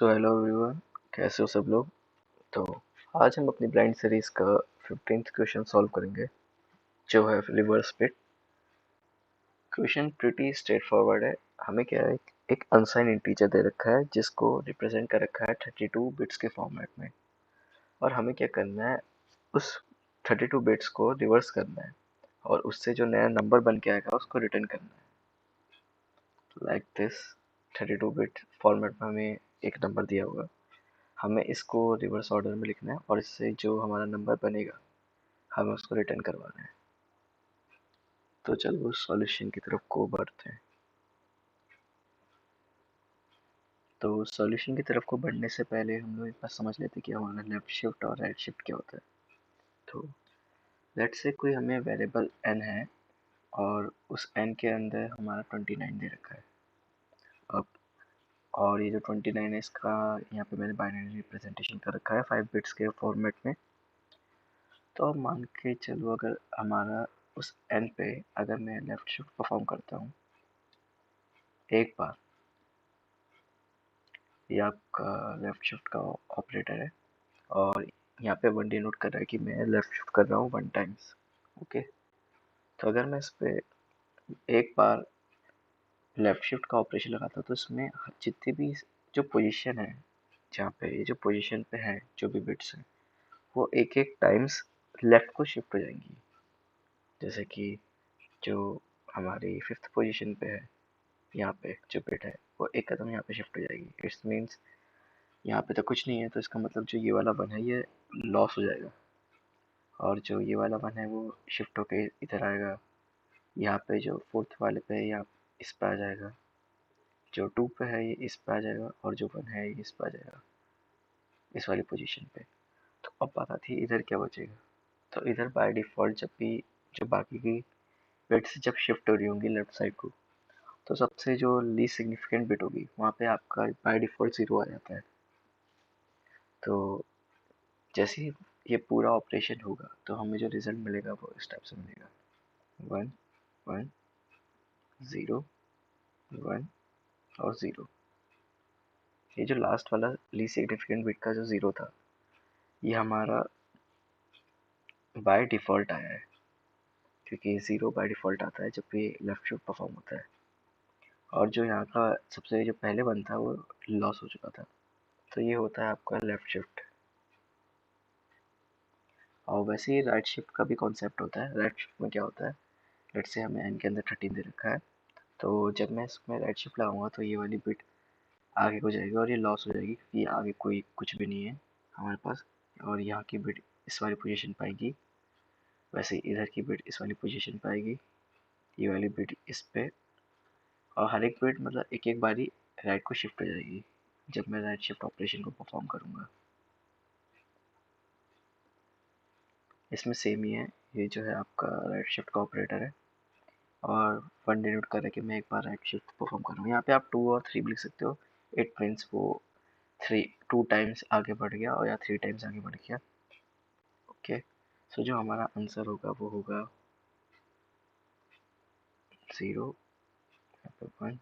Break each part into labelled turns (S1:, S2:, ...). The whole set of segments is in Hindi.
S1: सो हेलो एवरीवन, कैसे हो सब लोग। तो आज हम अपनी ब्लाइंड सीरीज का 15th क्वेश्चन सॉल्व करेंगे, जो है reverse bit. Question pretty straight forward है। हमें क्या है, एक अनसाइन इंटीजर दे रखा है जिसको रिप्रेजेंट कर रखा है 32 बिट्स के फॉर्मेट में, और हमें क्या करना है, उस 32 बिट्स को रिवर्स करना है और उससे जो नया नंबर बन के आएगा उसको रिटर्न करना है। लाइक दिस 32 बिट फॉर्मेट में हमें एक नंबर दिया होगा, हमें इसको रिवर्स ऑर्डर में लिखना है और इससे जो हमारा नंबर बनेगा हमें उसको रिटर्न करवाना है। तो चलो सॉल्यूशन की तरफ को बढ़ते हैं। तो सॉल्यूशन की तरफ को बढ़ने से पहले हम लोग एक बार समझ लेते हैं कि हमारा लेफ्ट शिफ्ट और राइट शिफ्ट क्या होता है। तो लेट्स से कोई हमें वेरिएबल n है और उस n के अंदर हमारा 29 दे रखा है। अब और ये जो 29 है इसका यहाँ पे मैंने बाइनरी रिप्रेजेंटेशन कर रखा है 5 बिट्स के फॉर्मेट में। तो अब मान के चलो, अगर हमारा उस n पे अगर मैं लेफ्ट शिफ्ट परफॉर्म करता हूँ एक बार, ये आपका लेफ्ट शिफ्ट का ऑपरेटर है और यहाँ पे वन डिनोट कर रहा है कि मैं लेफ्ट शिफ्ट कर रहा हूँ 1 टाइम्स। ओके, तो अगर मैं इस पे एक बार लेफ्ट शिफ्ट का ऑपरेशन लगाता हूँ तो इसमें जितनी भी जो पोजीशन है, जहाँ पे ये जो पोजीशन पे है जो भी बिट्स हैं वो एक एक टाइम्स लेफ्ट को शिफ्ट हो जाएंगी। जैसे कि जो हमारी फिफ्थ पोजीशन पे है, यहाँ पे जो बिट है वो एक कदम यहाँ पे शिफ्ट हो जाएगी। इट्स मीन्स यहाँ पे तो कुछ नहीं है, तो इसका मतलब जो ये वाला वन है ये लॉस हो जाएगा, और जो ये वाला वन है वो शिफ्ट होके इधर आएगा। यहाँ पे जो फोर्थ वाले पे है यहाँ इस पे आ जाएगा, जो टू पे है ये इस पे आ जाएगा, और जो वन है ये इस पे आ जाएगा, इस वाली पोजीशन पे। तो अब बात आती है इधर क्या बचेगा। तो इधर बाय डिफ़ॉल्ट जब भी जो बाकी की बिट्स जब शिफ्ट हो रही होंगी लेफ्ट साइड को, तो सबसे जो लीस्ट सिग्निफिकेंट बिट होगी वहाँ पे आपका बाय डिफ़ॉल्ट 0 आ जाता है। तो जैसे ही ये पूरा ऑपरेशन होगा तो हमें जो रिजल्ट मिलेगा वो इस टाइप से मिलेगा, 1 1 0 1 और 0। ये जो लास्ट वाला लीस्ट सिग्निफिकेंट बिट का जो 0 था, ये हमारा बाय डिफ़ॉल्ट आया है, क्योंकि 0 बाय डिफ़ॉल्ट आता है जब भी लेफ्ट शिफ्ट परफॉर्म होता है। और जो यहाँ का सबसे जो पहले वन था वो लॉस हो चुका था, तो ये होता है आपका लेफ्ट शिफ्ट। और वैसे ही राइट शिफ्ट का भी कॉन्सेप्ट होता है। राइट शिफ्ट में क्या होता है, लेट्स से हमें एन के अंदर 13 दे रखा है, तो जब मैं इसमें राइट शिफ्ट लगाऊंगा तो ये वाली बिट आगे को जाएगी और ये लॉस हो जाएगी, क्योंकि आगे कोई कुछ भी नहीं है हमारे पास, और यहाँ की बिट इस वाली पोजीशन पाएगी। वैसे इधर की बिट इस वाली पोजीशन पाएगी, ये वाली बिट इस पे, और हर एक बिट मतलब एक एक बारी राइट को शिफ्ट हो जाएगी जब मैं राइट शिफ्ट ऑपरेशन को परफॉर्म करूँगा। इसमें सेम ही है, ये जो है आपका राइट शिफ्ट का ऑपरेटर है और वन डिनोट कर रहा है कि मैं एक बार राइट शिफ्ट परफॉर्म कर रहा हूँ। यहाँ पे आप 2 और 3 भी लिख सकते हो। इट मीन्स वो 2 टाइम्स आगे बढ़ गया और या 3 टाइम्स आगे बढ़ गया। ओके, सो जो हमारा आंसर होगा वो होगा 0, यहाँ पे 1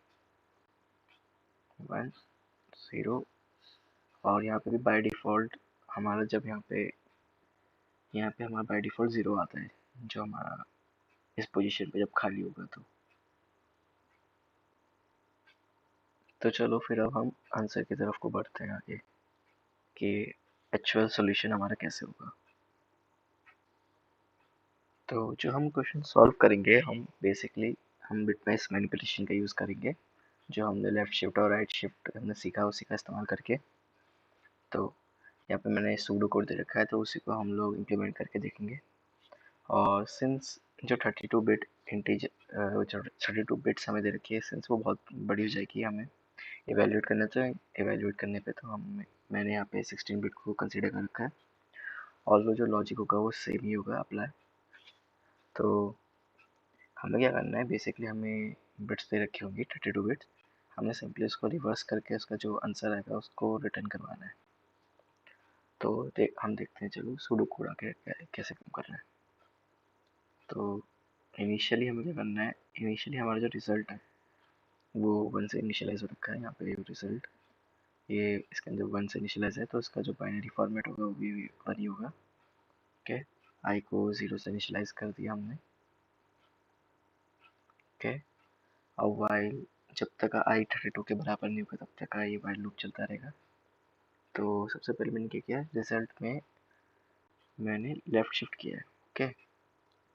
S1: 1 0, और यहाँ पे भी बाय डिफ़ॉल्ट हमारा जब यहाँ पे हमारा बाय डिफ़ॉल्ट 0 आता है, जो हमारा इस पोजीशन पे जब खाली होगा तो चलो फिर अब हम आंसर की तरफ को बढ़ते हैं आगे, कि एक्चुअल सॉल्यूशन हमारा कैसे होगा। तो जो हम क्वेश्चन सॉल्व करेंगे, हम बेसिकली हम बिटवाइज मैनिपुलेशन का यूज़ करेंगे, जो हमने लेफ़्ट शिफ्ट और राइट शिफ्ट हमने सीखा उसी का इस्तेमाल करके। तो यहाँ पे मैंने सूडो कोड दे रखा है, तो उसी को हम लोग इम्प्लीमेंट करके देखेंगे। और सिंस जो 32 बिट इंटीजर जो 32 बिट्स हमें दे रखी है, सिंस वो बहुत बड़ी हो जाएगी हमें इवेल्यूएट करने, तो इवेल्यूएट करने पे तो हम मैंने यहाँ पे 16 बिट को कंसीडर कर रखा है, और वो जो लॉजिक होगा वो सेम ही होगा अप्लाई। तो हमें क्या करना है, बेसिकली हमें बिट्स दे रखी होंगी 32 बिट्स, हमें सिंपली उसको रिवर्स करके उसका जो आंसर आएगा उसको रिटर्न करवाना है। तो हम देखते हैं, चलो सूडो कोड आके कैसे काम करना है। तो इनिशियली हमें क्या करना है, इनिशियली हमारा जो रिजल्ट है वो 1 से इनिशियलाइज हो रखा है, यहाँ पे रिजल्ट ये इसके अंदर 1 से इनिशियलाइज है तो इसका जो बाइनरी फॉर्मेट होगा वो भी 1 ही होगा। ओके, आई को 0 से इनिशियलाइज कर दिया हमने। ओके, अब वाइल जब तक आई 32 के बराबर नहीं होगा तब तक का ये वाइल लूप चलता रहेगा। तो सबसे पहले मैंने क्या किया, रिजल्ट में मैंने लेफ्ट शिफ्ट किया है। ओके,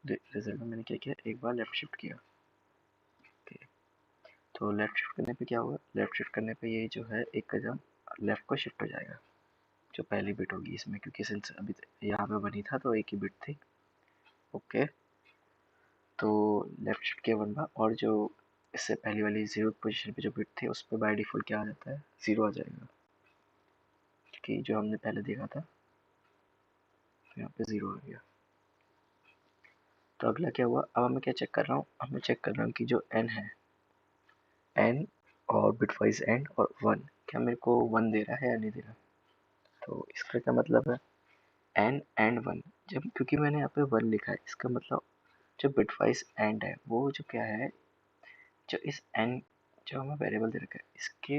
S1: रिजल्ट में मैंने क्या किया, एक बार लेफ्ट शिफ्ट किया। ओके, तो लेफ्ट शिफ्ट करने पे क्या होगा, लेफ्ट शिफ्ट करने पे ये जो है एक कदम लेफ्ट को शिफ्ट हो जाएगा, जो पहली बिट होगी इसमें, क्योंकि सिंस अभी यहाँ पे बनी था तो एक ही बिट थी। ओके, तो लेफ्ट शिफ्ट किया 1 बार, और जो इससे पहली वाली 0 पोजीशन पे जो बिट थी उस पर बाय डिफॉल्ट क्या आ जाता है, 0 आ जाएगा, कि जो हमने पहले देखा था। तो यहाँ पे 0 आ गया। तो अगला क्या हुआ, अब मैं क्या चेक कर रहा हूँ, अब मैं चेक कर रहा हूँ कि जो n है, n और बिटवाइज एंड और 1, क्या मेरे को 1 दे रहा है या नहीं दे रहा। तो इसका क्या मतलब है, n एंड 1, जब क्योंकि मैंने यहाँ पे 1 लिखा है, इसका मतलब जो बिटवाइज एंड है वो जो क्या है, जो इस n जो हमें वेरिएबल दे रखा है इसके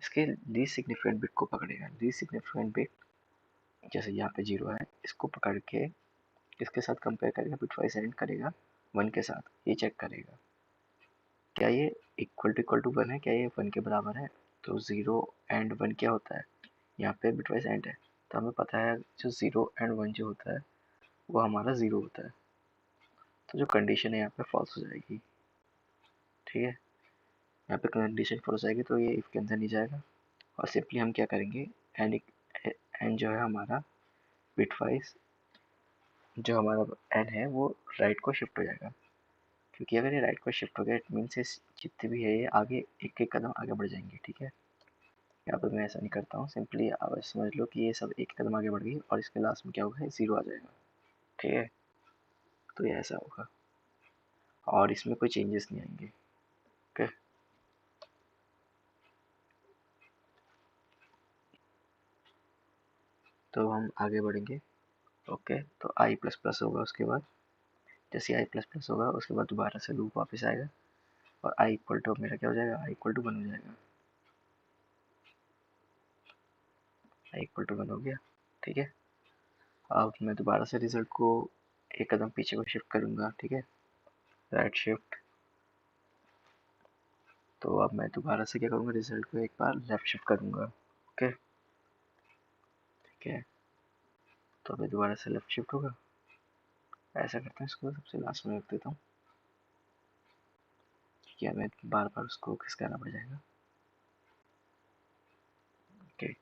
S1: इसके लीस्ट सिग्निफिकेंट बिट को पकड़ेगा। लीस्ट सिग्निफिकेंट बिट जैसे यहाँ पे 0 है, इसको पकड़ के इसके साथ कंपेयर करेगा, बिटवाइज एंड करेगा 1 के साथ, ये चेक करेगा क्या ये इक्वल टू 1 है, क्या ये 1 के बराबर है। तो 0 एंड 1 क्या होता है, यहाँ पे बिटवाइज एंड है, तो हमें पता है जो 0 एंड 1 जो होता है वो हमारा 0 होता है। तो जो कंडीशन है यहाँ पे फॉल्स हो जाएगी। ठीक है, यहाँ पे कंडीशन फॉल्स आएगी तो ये इफ के अंदर नहीं जाएगा, और सिंपली हम क्या करेंगे, एन एन जो है हमारा बिटवाइज, जो हमारा एन है वो राइट को शिफ्ट हो जाएगा, क्योंकि अगर ये राइट को शिफ्ट हो गया इट मीन्स जितने भी है ये आगे एक एक कदम आगे बढ़ जाएंगे। ठीक है, यहाँ पे मैं ऐसा नहीं करता हूँ, सिंपली आप समझ लो कि ये सब एक कदम आगे बढ़ गई और इसके लास्ट में क्या होगा, 0 आ जाएगा। ठीक है, तो ये ऐसा होगा और इसमें कोई चेंजेस नहीं आएंगे। ओके, तो हम आगे बढ़ेंगे। ओके, तो आई प्लस प्लस होगा, उसके बाद जैसे आई प्लस प्लस होगा उसके बाद दोबारा से लूप वापस आएगा और आई इक्वल टू मेरा क्या हो जाएगा, आई इक्वल टू 1 हो जाएगा। आई इक्वल टू 1 हो गया। ठीक है, अब मैं दोबारा से रिजल्ट को एक कदम पीछे को शिफ्ट करूंगा। ठीक है, राइट शिफ्ट, तो अब मैं दोबारा से क्या करूंगा, रिजल्ट को एक बार लेफ्ट शिफ्ट करूंगा। ओके, ठीक है, तो अभी दोबारा से लेफ्ट शिफ्ट होगा। ऐसा करते हैं, इसको सबसे लास्ट में रख देता हूँ, ठीक है, मैं बार बार उसको खिसकाना पड़ जाएगा। ओके,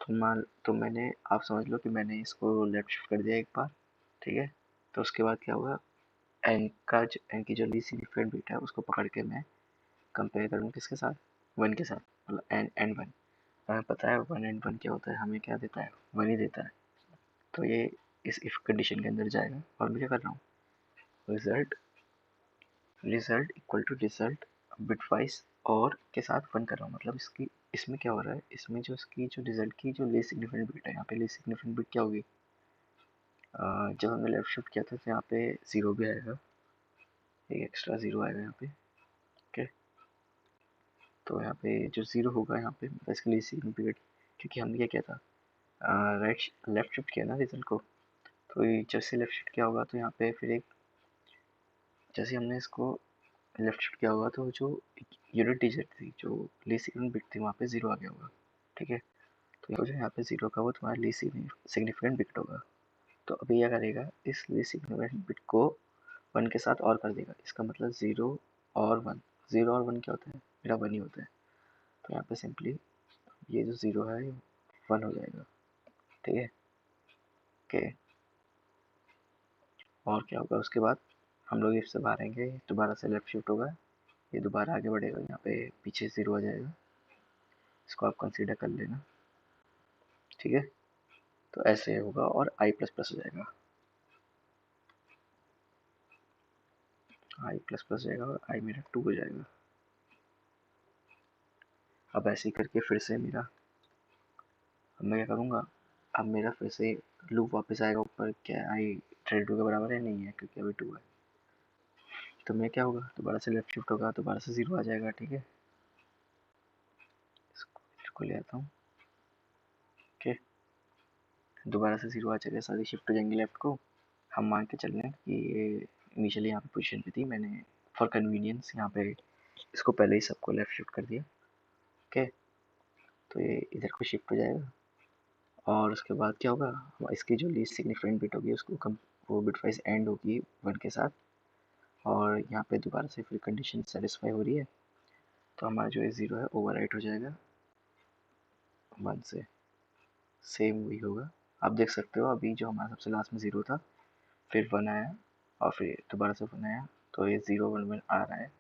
S1: तो मैंने, आप समझ लो कि मैंने इसको लेफ्ट शिफ्ट कर दिया एक बार। ठीक है, तो उसके बाद क्या हुआ, एन की जो लीस्ट सिग्निफिकेंट बिट है उसको पकड़ के मैं कंपेयर करूँ किसके साथ, 1 के साथ, मतलब एन एंड 1। हमें पता है 1 एंड 1 क्या होता है, हमें क्या देता है, 1 ही देता है। तो ये इस इफ कंडीशन के अंदर जाएगा और मैं क्या कर रहा हूँ, result result equal to result bitwise और के साथ 1 कर रहा हूँ, मतलब इसकी इसमें क्या हो रहा है, इसमें जो इसकी जो रिजल्ट की जो लीस्ट सिग्निफिकेंट बिट है, यहाँ पे लीस्ट सिग्निफिकेंट बिट क्या होगी, जब हमने लेफ्ट शिफ्ट किया था तो यहाँ पे 0 भी आएगा, एक एक्स्ट्रा 0 आएगा यहाँ पे। ओके, तो यहाँ पे जो 0 होगा यहाँ पे बेसिकली सिग्निफिकेंट, क्योंकि हमने क्या किया था, राइट लेफ्ट शिफ्ट किया ना रिजल्ट को, तो ये जैसे लेफ्ट शिफ्ट किया होगा तो यहाँ पे फिर एक, जैसे हमने इसको लेफ्ट शिफ्ट किया होगा तो जो यूनिट डिजिट थी, जो लीस्ट सिग्निफिकेंट बिट थी, वहाँ पे 0 आ गया होगा। ठीक है, तो जो यहाँ पे 0 का वो तुम्हारा लीस्ट सिग्निफिकेंट बिट होगा। तो अभी क्या करेगा, इस लीस्ट सिग्निफिकेंट बिट को 1 के साथ और कर देगा, इसका मतलब 0 और 1, 0 और 1 क्या होता है, मेरा 1 ही होता है। तो यहाँ पे सिंपली ये जो 0 है ये 1 हो जाएगा। ठीक है, ओके, और क्या होगा उसके बाद, हम लोग इससे बाहर आएंगे, दोबारा से लेफ्ट शिफ्ट होगा, ये दोबारा आगे बढ़ेगा, यहाँ पे पीछे 0 आ जाएगा, इसको आप कंसीडर कर लेना। ठीक है, तो ऐसे होगा और आई प्लस प्लस हो जाएगा, आई प्लस प्लस हो जाएगा और आई मेरा 2 हो जाएगा। अब ऐसे ही करके फिर से मेरा, अब मैं क्या करूँगा, अब मेरा फिर से लूप वापस आएगा ऊपर, क्या आई 32 के बराबर है, नहीं है क्योंकि अभी 2 है। तो मैं क्या होगा, दोबारा से लेफ्ट शिफ्ट होगा, दोबारा से 0 आ जाएगा। ठीक है, को ले आता हूँ। ओके, दोबारा से 0 आ जाएगा, सारी शिफ्ट हो जाएंगी लेफ्ट को। हम मान के चल रहे हैं कि ये इनिशियली यहाँ पे पोजीशन पे थी, मैंने फॉर कन्वीनियंस यहाँ पे इसको पहले ही सबको लेफ्ट शिफ्ट कर दिया। ओके, तो ये इधर को शिफ्ट हो जाएगा और उसके बाद क्या होगा, इसकी जो लीस्ट सिग्निफिकेंट बिट होगी उसको कम, वो बिट वाइज एंड होगी 1 के साथ। और यहाँ पे दोबारा से फिर कंडीशन सेटिस्फाई हो रही है, तो हमारा जो है 0 है ओवरराइट हो जाएगा 1 से। सेम वही होगा, आप देख सकते हो अभी जो हमारा सबसे लास्ट में 0 था, फिर 1 आया और फिर दोबारा से 1 आया, तो ये 0 1 1 आ रहा है।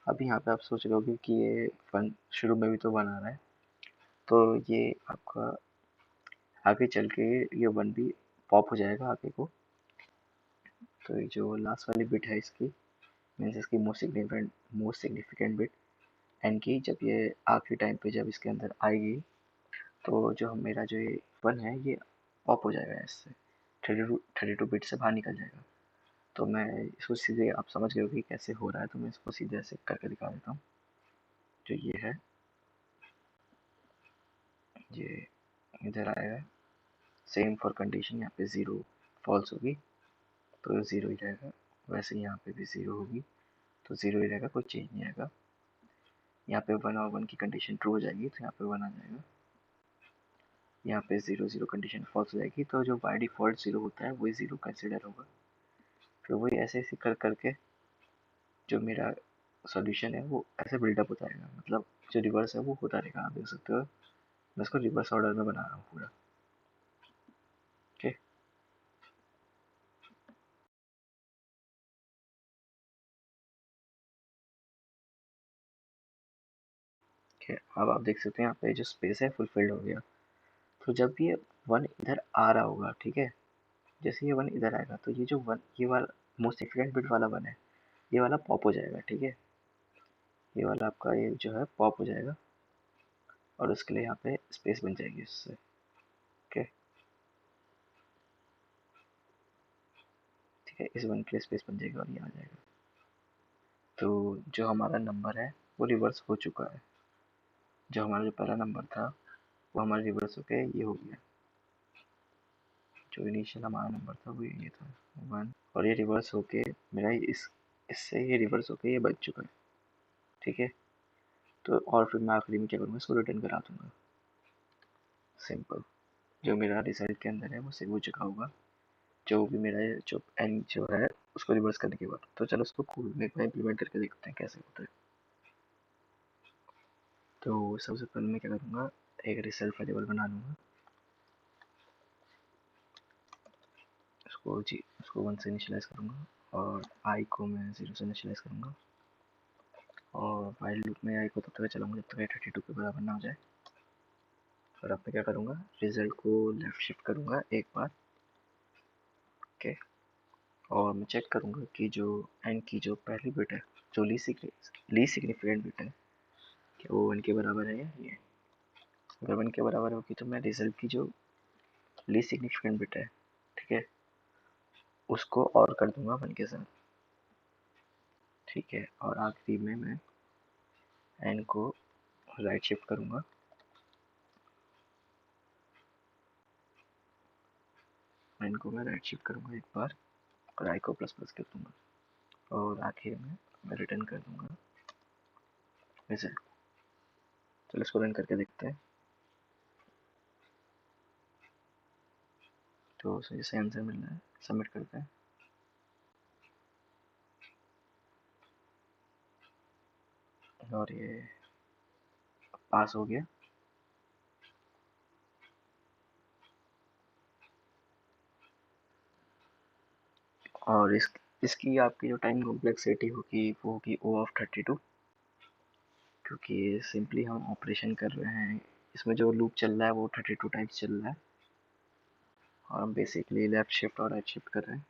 S1: अभी यहाँ पे आप सोच रहे होगे कि ये 1 शुरू में भी तो 1 आ रहा है, तो ये आपका आगे चल के ये 1 भी पॉप हो जाएगा आगे को। तो ये जो लास्ट वाली बिट है इसकी मीन्स इसकी मोस्ट सिग्निफिकेंट बिट एन की, जब ये आखिरी टाइम पे जब इसके अंदर आएगी, तो जो मेरा जो ये 1 है ये पॉप हो जाएगा, इससे 32 बिट से बाहर निकल जाएगा। तो मैं इसको सीधे, आप समझ गए हो कि कैसे हो रहा है, तो मैं इसको सीधे ऐसे करके दिखा देता हूँ। जो ये है ये इधर आएगा, सेम फॉर कंडीशन, यहाँ पे 0 फॉल्स होगी तो 0 ही रहेगा, वैसे यहाँ पे भी 0 होगी तो 0 ही रहेगा, कोई चेंज नहीं आएगा। यहाँ पे 1 और 1 की कंडीशन ट्रू हो जाएगी तो यहाँ पे 1 आ जाएगा, यहाँ पे 0 0 कंडीशन फॉल्स हो जाएगी, तो जो बाय डिफ़ॉल्ट 0 होता है वही 0 कंसिडर होगा। फिर वही ऐसे ऐसे कर करके जो मेरा सॉल्यूशन है वो ऐसे बिल्डअप होता रहेगा, मतलब जो रिवर्स है वो होता रहेगा। आप देख सकते हो मैं इसको रिवर्स ऑर्डर में बना रहा हूँ पूरा। ओके, अब आप देख सकते हैं यहाँ पे जो स्पेस है फुलफिल्ड हो गया। तो जब ये 1 इधर आ रहा होगा, ठीक है, जैसे ये 1 इधर आएगा तो ये जो 1 ये वाला मोस्ट सिग्निफिकेंट बिट वाला 1 है, ये वाला पॉप हो जाएगा, ठीक है, ये वाला आपका ये जो है पॉप हो जाएगा और उसके लिए यहाँ पे स्पेस बन जाएगी इससे। ओके, ठीक है, इस 1 के लिए स्पेस बन जाएगी और ये आ जाएगा। तो जो हमारा नंबर है वो रिवर्स हो चुका है, जो हमारा जो पहला नंबर था वो हमारा रिवर्स होके ये हो गया, जो इनिशियल हमारा नंबर था वो ये था 1, और ये रिवर्स होके मेरा इससे ये रिवर्स होके ये बच चुका है, ठीक है। तो और फिर मैं आखिरी में क्या करूँगा, इसको रिटर्न करा दूंगा, सिंपल। जो मेरा रिजल्ट के अंदर है वो सेव हो चुका होगा, जो भी मेरा जो एन जो है उसको रिवर्स करने के बाद। तो चलो उसको कोड में एक बार इम्प्लीमेंट करके देखते हैं कैसे होता है। तो सबसे पहले मैं क्या करूँगा, एक रिजल्ट वेरिएबल बना लूँगा, उसको 1 से इनिशियलाइज करूँगा और आई को मैं 0 से इनिशियलाइज करूँगा, और वाइल लूप में आई को तब तक चलाऊँगा जब तक ये 32 के बराबर ना हो जाए। और अब मैं क्या करूँगा, रिजल्ट को लेफ्ट शिफ्ट करूँगा एक बार, ओके, और मैं चेक करूँगा कि जो एन की जो पहली बिट है, जो लीस्ट सिग्निफिकेंट बिट है, क्या वो 1 के बराबर है या ये। अगर 1 के बराबर होगी तो मैं रिजल्ट की जो लीस्ट सिग्निफिकेंट बिट है, ठीक है, उसको और कर दूंगा 1 के साथ, ठीक है। और आखिरी में मैं एन को राइट शिफ्ट करूँगा, एन को मैं राइट शिफ्ट करूँगा एक बार और आई को प्लस प्लस कर दूँगा, और आखिर में मैं रिटर्न कर दूँगा रिजल्ट। चलो इसको रन करके देखते हैं। तो सही से आंसर मिल रहा है, सबमिट करते हैं और ये पास हो गया। और इसकी आपकी जो टाइम कॉम्प्लेक्सिटी होगी वो होगी O(32), क्योंकि सिंपली हम ऑपरेशन कर रहे हैं, इसमें जो लूप चल रहा है वो 32 टाइम्स चल रहा है और हम बेसिकली लेफ्ट शिफ्ट और राइट शिफ्ट कर रहे हैं।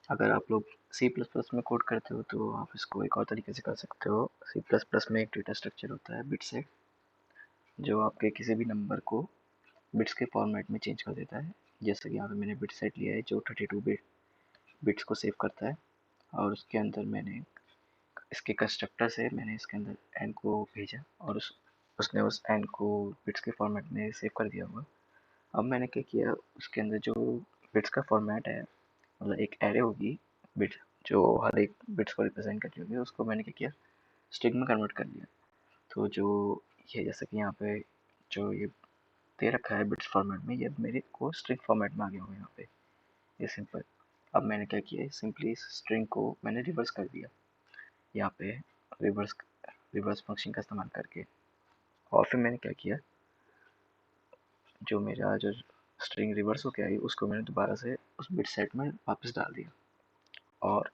S1: अगर आप लोग सी प्लस प्लस में कोड करते हो तो आप इसको एक और तरीके से कर सकते हो। सी प्लस प्लस में एक डेटा स्ट्रक्चर होता है बिट सेट, जो आपके किसी भी नंबर को बिट्स के फॉर्मेट में चेंज कर देता है। जैसे कि यहाँ पे मैंने बिट सेट लिया है जो 32 बिट्स को सेव करता है, और उसके अंदर मैंने इसके कंस्ट्रक्टर से मैंने इसके अंदर एन को भेजा और उसने उस एन को बिट्स के फॉर्मेट में सेव कर दिया हुआ। अब मैंने क्या किया, उसके अंदर जो बिट्स का फॉर्मेट है, मतलब एक एरे होगी बिट जो हर एक बिट्स को रिप्रेजेंट करती होगी, उसको मैंने क्या किया, स्ट्रिंग में कन्वर्ट कर लिया। तो जो ये जैसे कि यहाँ पे जो ये दे रखा है बिट्स फॉर्मेट में, ये मेरे को स्ट्रिंग फॉर्मेट में आ गया होगा यहाँ पे, ये सिंपल। अब मैंने क्या किया, सिंपली इस स्ट्रिंग को मैंने रिवर्स कर दिया यहाँ पे, रिवर्स रिवर्स फंक्शन का इस्तेमाल करके। और फिर मैंने क्या किया, जो मेरा जो स्ट्रिंग रिवर्स होके आई उसको मैंने दोबारा से उस बिट सेट में वापस डाल दिया, और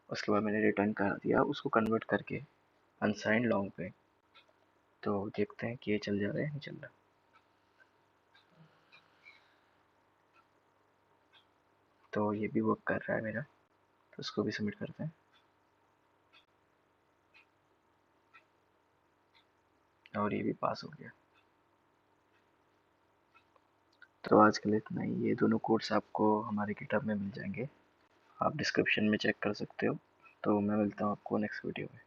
S1: उसके बाद मैंने रिटर्न कर दिया उसको कन्वर्ट करके अनसाइंड लॉन्ग पे। तो देखते हैं कि ये चल जा रहा है नहीं चल रहा। तो ये भी वर्क कर रहा है मेरा, तो उसको भी सबमिट करते हैं। और ये भी पास हो गया। तो आज के लिए इतना ही। ये दोनों कोड्स आपको हमारे गिटहब में मिल जाएंगे, आप डिस्क्रिप्शन में चेक कर सकते हो। तो मैं मिलता हूँ आपको नेक्स्ट वीडियो में।